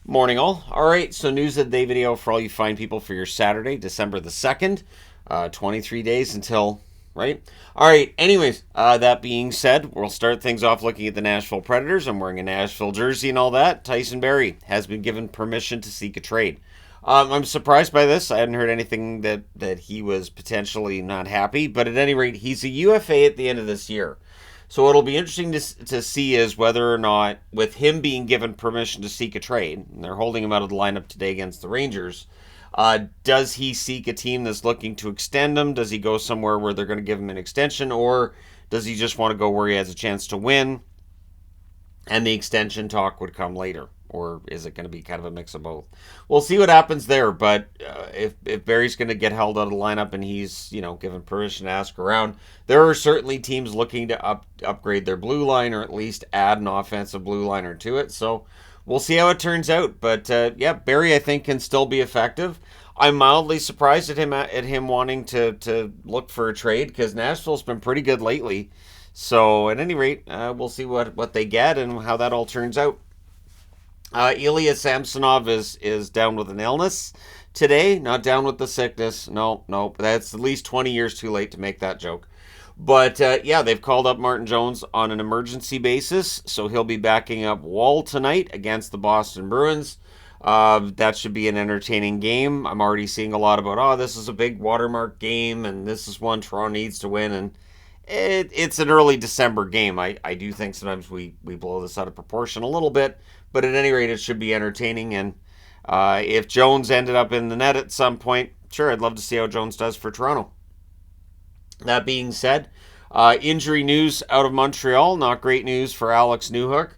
Morning, all. All right, so news of the day video for all you fine people for your Saturday, December the 2nd. 23 days until, right? All right, anyways, that being said, we'll start things off looking at the Nashville Predators. I'm wearing a Nashville jersey and all that. Tyson Barrie has been given permission to seek a trade. I'm surprised by this. I hadn't heard anything that he was potentially not happy, but at any rate, he's a UFA at the end of this year. So what'll be interesting to see is whether or not, with him being given permission to seek a trade, and they're holding him out of the lineup today against the Rangers, does he seek a team that's looking to extend him? Does he go somewhere where they're going to give him an extension, or does he just want to go where he has a chance to win, and the extension talk would come later? Or is it going to be kind of a mix of both? We'll see what happens there. But if Barry's going to get held out of the lineup and he's given permission to ask around, there are certainly teams looking to upgrade their blue line or at least add an offensive blue liner to it. So we'll see how it turns out. But yeah, Barry I think can still be effective. I'm mildly surprised at him wanting to look for a trade because Nashville's been pretty good lately. So at any rate, we'll see what they get and how that all turns out. Ilya Samsonov is down with an illness today, not down with the sickness. No, no, that's at least 20 years too late to make that joke. But yeah, they've called up Martin Jones on an emergency basis, so he'll be backing up Wall tonight against the Boston Bruins. That should be an entertaining game. I'm already seeing a lot about, this is a big watermark game, and this is one Toronto needs to win, and it's an early December game. I do think sometimes we blow this out of proportion a little bit, but at any rate, it should be entertaining. And if Jones ended up in the net at some point, sure, I'd love to see how Jones does for Toronto. That being said, injury news out of Montreal. Not great news for Alex Newhook.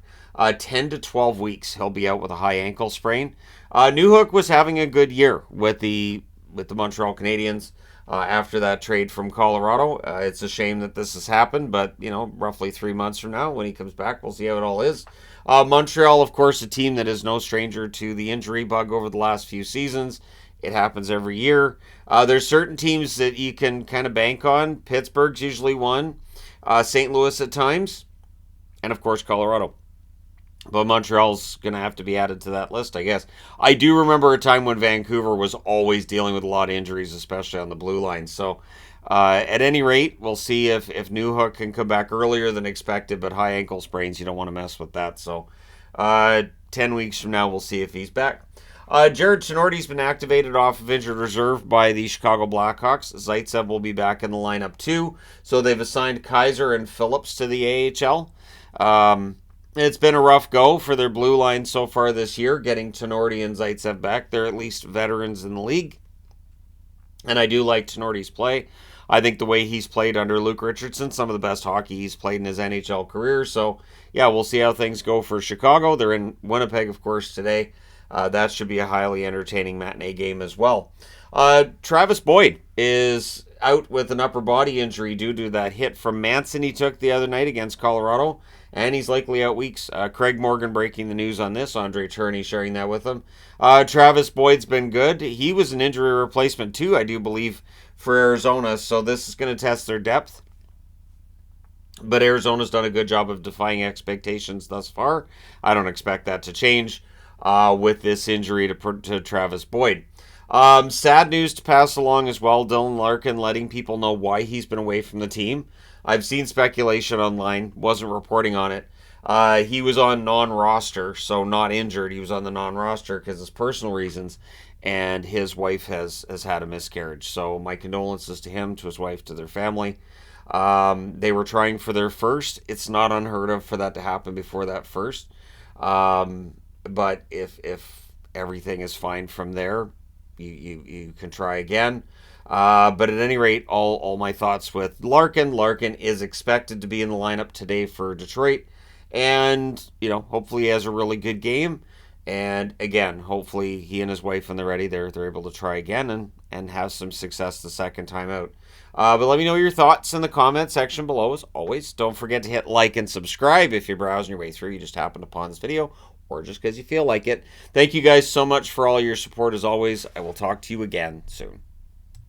10 to 12 weeks. He'll be out with a high ankle sprain. Newhook was having a good year with the Montreal Canadiens. After that trade from Colorado. It's a shame that this has happened, but, roughly 3 months from now, when he comes back, we'll see how it all is. Montreal, of course, a team that is no stranger to the injury bug over the last few seasons. It happens every year. There's certain teams that you can kind of bank on. Pittsburgh's usually one. St. Louis at times. And, of course, Colorado. But Montreal's going to have to be added to that list, I guess. I do remember a time when Vancouver was always dealing with a lot of injuries, especially on the blue line. So, at any rate, we'll see if Newhook can come back earlier than expected. But high ankle sprains, you don't want to mess with that. So, 10 weeks from now, we'll see if he's back. Jared Tenorti's been activated off of injured reserve by the Chicago Blackhawks. Zaitsev will be back in the lineup too. So they've assigned Kaiser and Phillips to the AHL. It's been a rough go for their blue line so far this year, getting Tenorti and Zaitsev back. They're at least veterans in the league. And I do like Tenorti's play. I think the way he's played under Luke Richardson, some of the best hockey he's played in his NHL career. So, yeah, we'll see how things go for Chicago. They're in Winnipeg, of course, today. That should be a highly entertaining matinee game as well. Travis Boyd is out with an upper body injury due to that hit from Manson he took the other night against Colorado, and he's likely out weeks. Craig Morgan breaking the news on this. Andre Cherney sharing that with him. Travis Boyd's been good. He was an injury replacement too, I do believe, for Arizona, so this is going to test their depth. But Arizona's done a good job of defying expectations thus far. I don't expect that to change with this injury to Travis Boyd. Sad news to pass along as well. Dylan Larkin letting people know why he's been away from the team. I've seen speculation online, wasn't reporting on it. He was on non-roster, so not injured. He was on the non-roster because of personal reasons, and his wife has had a miscarriage. So my condolences to him, to his wife, to their family. They were trying for their first. It's not unheard of for that to happen before that first. But if everything is fine from there, you can try again. But at any rate, all my thoughts with Larkin. Larkin is expected to be in the lineup today for Detroit. And, hopefully he has a really good game. And again, hopefully he and his wife, when they're ready, they're able to try again and have some success the second time out. But let me know your thoughts in the comment section below. As always, don't forget to hit like and subscribe if you're browsing your way through. You just happened upon this video, or just because you feel like it. Thank you guys so much for all your support as always. I will talk to you again soon.